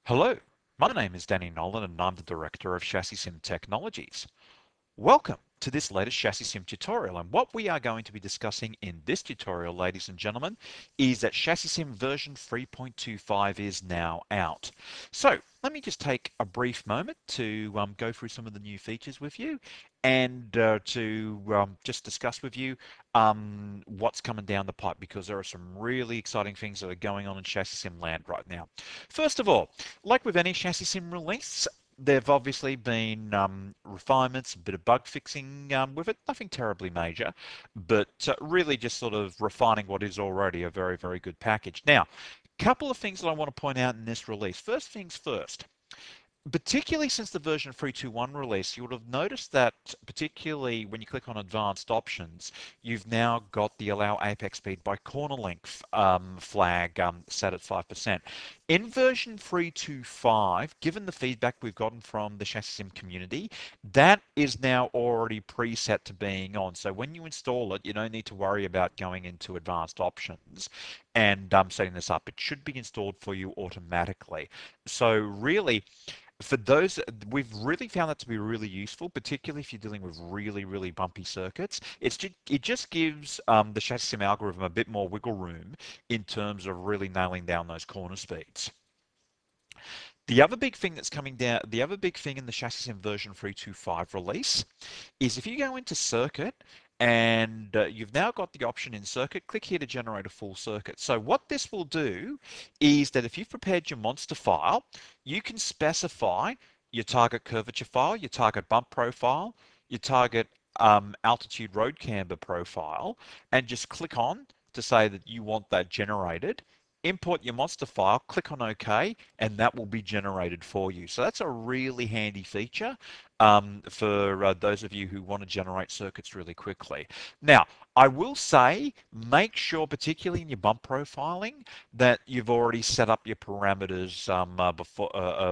Hello, my name is Danny Nowlan and I'm the Director of ChassisSim Technologies. Welcome to this latest ChassisSim tutorial, and what we are going to be discussing in this tutorial, ladies and gentlemen, is that ChassisSim version 3.25 is now out. So let me just take a brief moment to go through some of the new features with you and to just discuss with you what's coming down the pipe, because there are some really exciting things that are going on in ChassisSim land right now. First of all, like with any ChassisSim release, there've obviously been refinements, a bit of bug fixing with it, nothing terribly major, but really just sort of refining what is already a very, very good package. Now, a couple of things that I want to point out in this release. First things first. Particularly since the version 3.2.1 release, you would have noticed that particularly when you click on advanced options, you've now got the allow apex speed by corner length flag set at 5%. In version 3.2.5, given the feedback we've gotten from the ChassisSim community, that is now already preset to being on. So when you install it, you don't need to worry about going into advanced options and setting this up. It should be installed for you automatically. So really, for those, we've really found that to be really useful, particularly if you're dealing with really, really bumpy circuits. It just gives the ChassisSim algorithm a bit more wiggle room in terms of really nailing down those corner speeds. The other big thing that's coming down, the other big thing in the ChassisSim version 3.2.5 release is if you go into circuit and you've now got the option in circuit, click here to generate a full circuit. So what this will do is that if you've prepared your monster file, you can specify your target curvature file, your target bump profile, your target altitude road camber profile, and just click on to say that you want that generated. Import your monster file, click on OK, and that will be generated for you. So that's a really handy feature for those of you who want to generate circuits really quickly. Now, I will say, make sure, particularly in your bump profiling, that you've already set up your parameters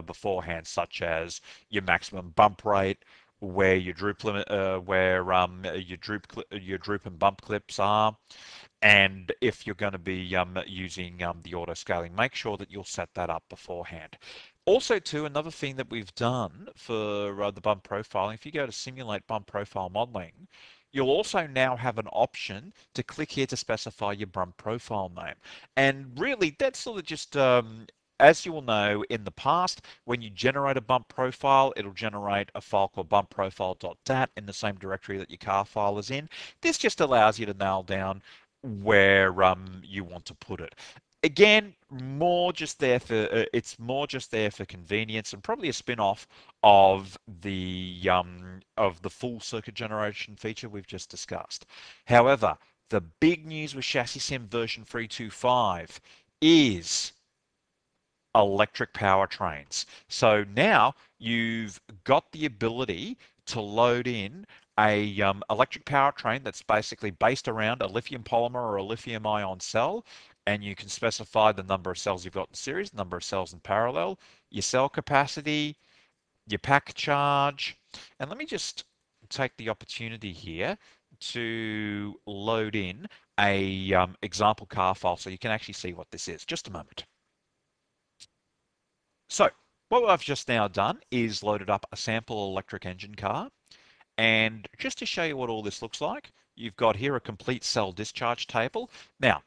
beforehand, such as your maximum bump rate, where your droop limit, your droop and bump clips are, and if you're going to be using the auto scaling, make sure that you'll set that up beforehand. Also, too, another thing that we've done for the bump profiling, if you go to simulate bump profile modeling, you'll also now have an option to click here to specify your bump profile name. And really, that's sort of just as you will know, in the past, when you generate a bump profile, it'll generate a file called bumpprofile.dat in the same directory that your car file is in. This just allows you to nail down where you want to put it. Again, more just there for it's more just there for convenience, and probably a spin-off of the full circuit generation feature we've just discussed. However, the big news with ChassisSim version 3.2.5 is electric powertrains. So now you've got the ability to load in a electric powertrain that's basically based around a lithium polymer or a lithium ion cell, and you can specify the number of cells you've got in series, the number of cells in parallel, your cell capacity, your pack charge. And let me just take the opportunity here to load in a example car file so you can actually see what this is. Just a moment. So what I've just now done is loaded up a sample electric engine car. And just to show you what all this looks like, you've got here a complete cell discharge table. Now,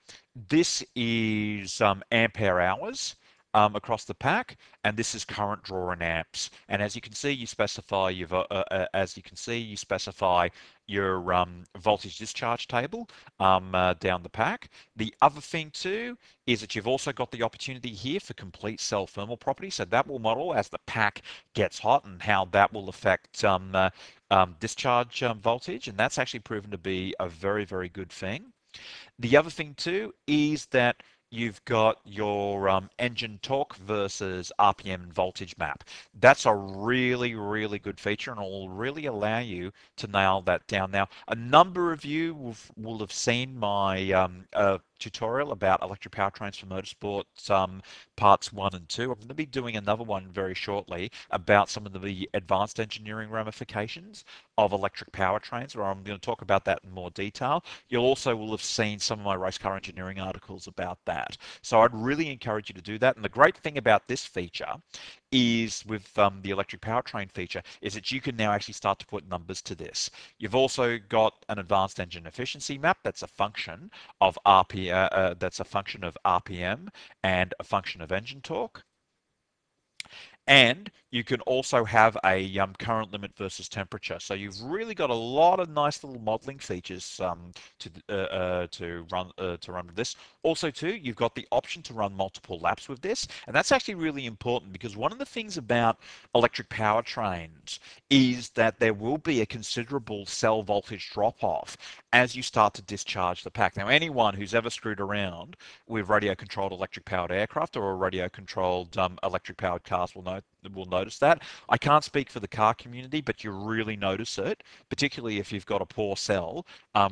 this is ampere hours across the pack, and this is current draw in amps. And as you can see, you specify your voltage discharge table down the pack. The other thing too is that you've also got the opportunity here for complete cell thermal properties. So that will model as the pack gets hot and how that will affect discharge voltage, and that's actually proven to be a very, very good thing. The other thing too is that you've got your engine torque versus RPM and voltage map. That's a really, really good feature, and it will really allow you to nail that down. Now, a number of you will have seen my tutorial about electric powertrains for motorsport, parts 1 and 2. I'm going to be doing another one very shortly about some of the advanced engineering ramifications of electric powertrains, where I'm going to talk about that in more detail. You'll also will have seen some of my race car engineering articles about that. So I'd really encourage you to do that. And the great thing about this feature is with the electric powertrain feature is that you can now actually start to put numbers to this. You've also got an advanced engine efficiency map that's a function of RPM and a function of engine torque. And you can also have a current limit versus temperature. So you've really got a lot of nice little modeling features to run with this. Also, too, you've got the option to run multiple laps with this, and that's actually really important because one of the things about electric powertrains is that there will be a considerable cell voltage drop off as you start to discharge the pack. Now, anyone who's ever screwed around with radio-controlled electric-powered aircraft or a radio-controlled electric-powered cars will notice that. I can't speak for the car community, but you really notice it, particularly if you've got a poor cell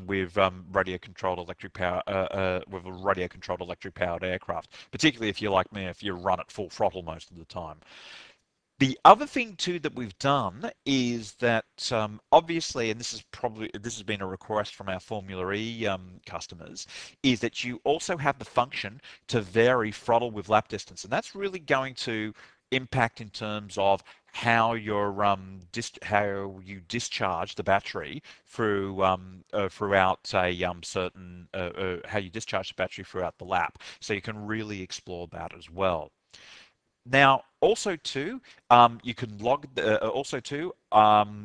with radio-controlled with a radio-controlled electric-powered aircraft. Particularly if you're like me, if you run at full throttle most of the time. The other thing too that we've done is that obviously, and this has been a request from our Formula E customers, is that you also have the function to vary throttle with lap distance, and that's really going to impact in terms of how how you discharge the battery throughout a certain how you discharge the battery throughout the lap. So you can really explore that as well. Now, also too, you can log.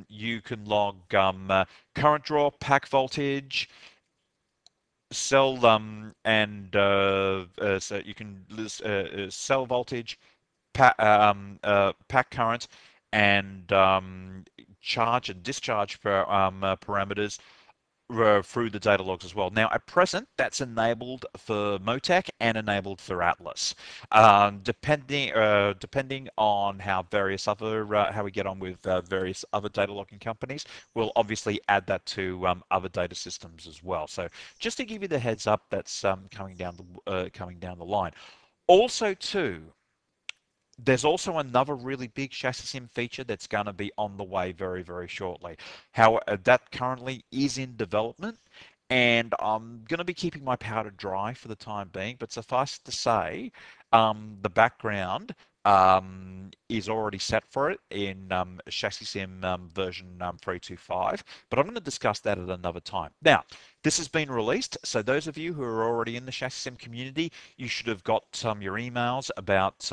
You can log current draw, pack voltage, cell so you can list cell voltage, pack current, and charge and discharge parameters through the data logs as well. Now, at present, that's enabled for Motec and enabled for Atlas. Depending on how various other how we get on with various other data logging companies, we'll obviously add that to other data systems as well. So, just to give you the heads up, that's coming down the line. Also, too, there's also another really big ChassisSim feature that's going to be on the way very, very shortly. How that currently is in development, and I'm going to be keeping my powder dry for the time being. But suffice to say, the background is already set for it in ChassisSim version 3.25. But I'm going to discuss that at another time. Now, this has been released, so those of you who are already in the ChassisSim community, you should have got your emails about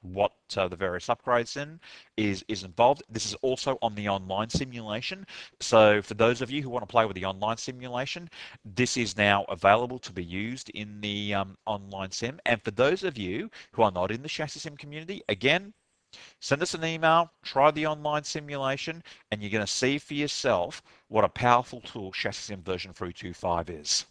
what the various upgrades is involved. This is also on the online simulation. So for those of you who want to play with the online simulation, this is now available to be used in the online sim. And for those of you who are not in the ChassisSim community, again, send us an email, try the online simulation, and you're going to see for yourself what a powerful tool ChassisSim version 3.25 is.